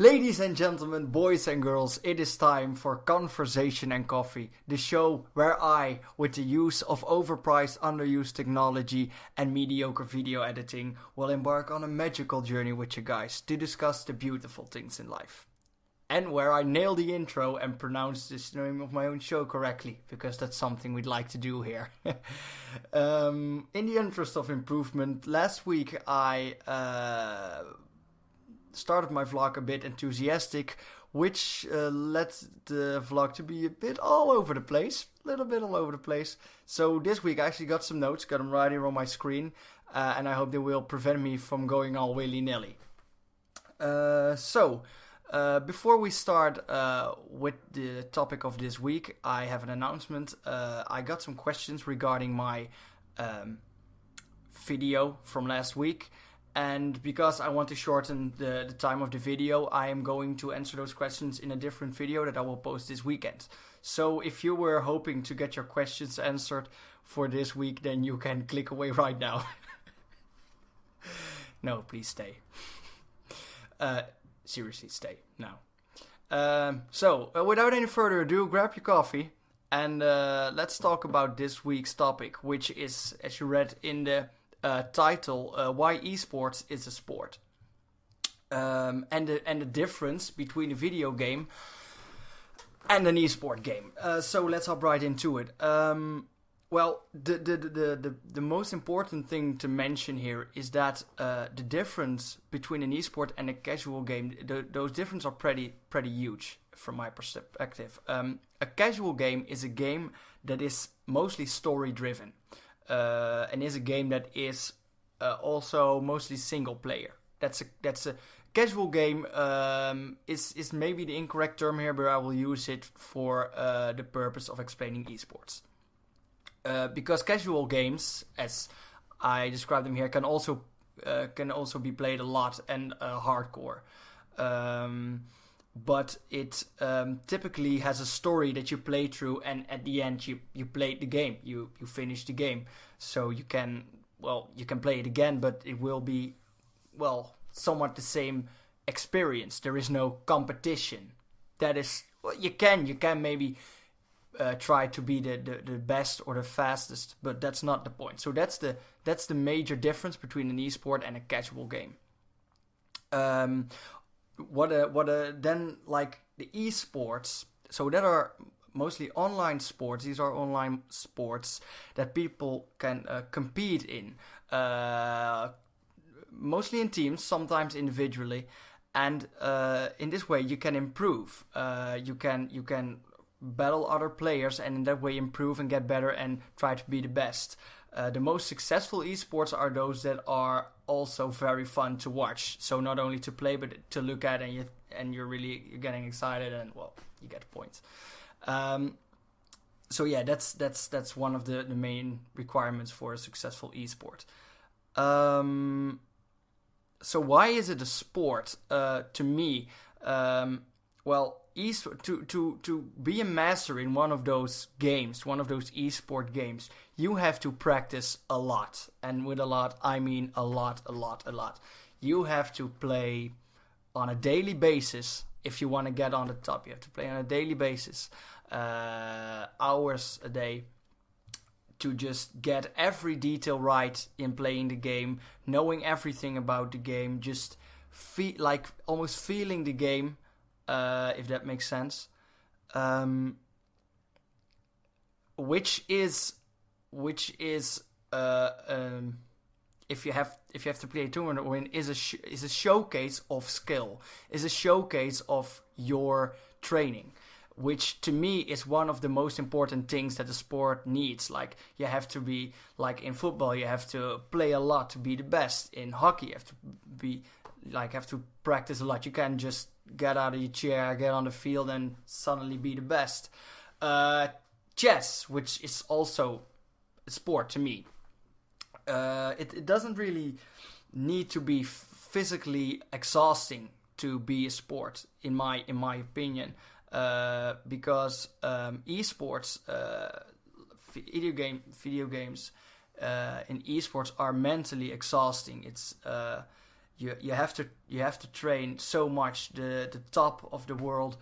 Ladies and gentlemen, boys and girls, it is time for Conversation and Coffee, the show where I, with the use of overpriced, underused technology and mediocre video editing, will embark on a magical journey with you guys to discuss the beautiful things in life. And where I nail the intro and pronounce the name of my own show correctly, because that's something we'd like to do here. In the interest of improvement, last week I started my vlog a bit enthusiastic, which led the vlog to be a bit all over the place. A little bit all over the place. So this week I actually got some notes, got them right here on my screen, and I hope they will prevent me from going all willy-nilly. Before we start with the topic of this week, I have an announcement. I got some questions regarding my video from last week. And because I want to shorten the time of the video, I am going to answer those questions in a different video that I will post this weekend. So if you were hoping to get your questions answered for this week, then you can click away right now. No, please stay. Seriously, stay now. Without any further ado, grab your coffee and let's talk about this week's topic, which is, as you read in the title, why esports is a sport, and the difference between a video game and an esport game. So let's hop right into it. Well, the most important thing to mention here is that the difference between an esport and a casual game, those differences are pretty huge from my perspective. A casual game is a game that is mostly story driven. And is a game that is also mostly single player. That's a casual game. Is maybe the incorrect term here, but I will use it for the purpose of explaining esports. Because casual games, as I describe them here, can also be played a lot and hardcore. But it typically has a story that you play through, and at the end you played the game, you finish the game, so you can play it again, but it will be somewhat the same experience. There is no competition. That is, you can maybe try to be the best or the fastest, but that's not the point. So that's the major difference between an esport and a casual game. Then like the esports, so that are mostly online sports. These are online sports that people can compete in, mostly in teams, sometimes individually, and in this way you can improve. You can battle other players and in that way improve and get better and try to be the best. The most successful esports are those that are also very fun to watch. So not only to play, but to look at, and you're getting excited, and you get the point. So yeah, that's one of the main requirements for a successful esport. So why is it a sport? To me, to be a master in one of those games, one of those esport games, you have to practice a lot. And with a lot, I mean a lot. You have to play on a daily basis if you want to get on the top. You have to play on a daily basis, hours a day, to just get every detail right in playing the game, knowing everything about the game, just almost feeling the game. If that makes sense, which is if you have to play a tournament or win, is a showcase of skill, is a showcase of your training, which to me is one of the most important things that the sport needs. Like, you have to be, like in football, you have to play a lot to be the best. In hockey, you have to practice a lot. You can't just get out of your chair, get on the field, and suddenly be the best. Chess, which is also a sport to me, it doesn't really need to be physically exhausting to be a sport, in my opinion, because esports, video games in esports are mentally exhausting. It's you have to train so much. The top of the world.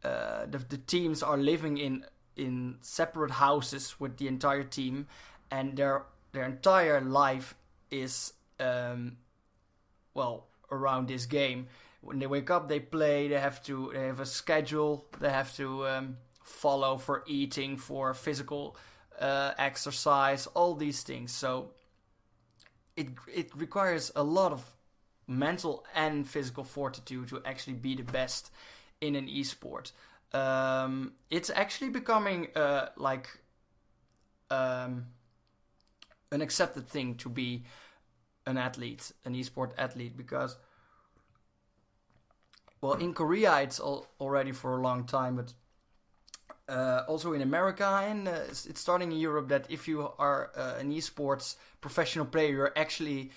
The teams are living in separate houses with the entire team, and their entire life is around this game. When they wake up, they play. They have a schedule. They have to follow for eating, for physical exercise, all these things. So it requires a lot of mental and physical fortitude to actually be the best in an esport. It's actually becoming an accepted thing to be an athlete, an esport athlete, because in Korea it's already for a long time, but also in America, and it's starting in Europe, that if you are an esports professional player, you're actually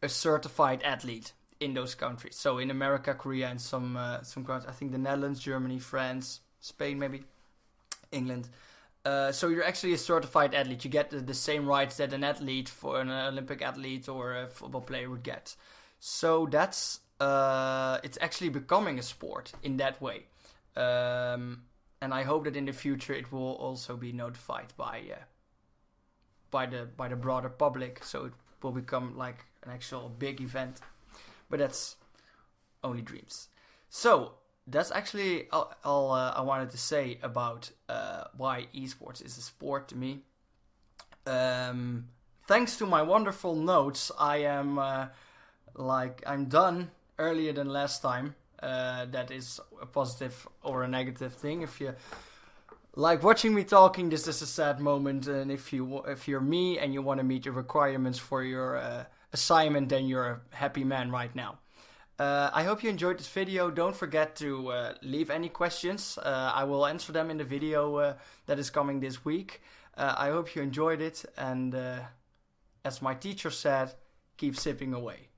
a certified athlete in those countries. So in America, Korea, and some countries, I think the Netherlands, Germany, France, Spain, maybe England. So you're actually a certified athlete. You get the same rights that an athlete, for an Olympic athlete or a football player, would get. So that's it's actually becoming a sport in that way. And I hope that in the future it will also be notified by the broader public, so it will become like an actual big event. But that's only dreams. So that's actually all I wanted to say about why esports is a sport to me. Thanks to my wonderful notes, I am I'm done earlier than last time. That is a positive or a negative thing. If you like watching me talking, this is a sad moment, and if you're me and you want to meet your requirements for your assignment, then you're a happy man right now. I hope you enjoyed this video. Don't forget to leave any questions. I will answer them in the video that is coming this week. I hope you enjoyed it, and as my teacher said, keep sipping away.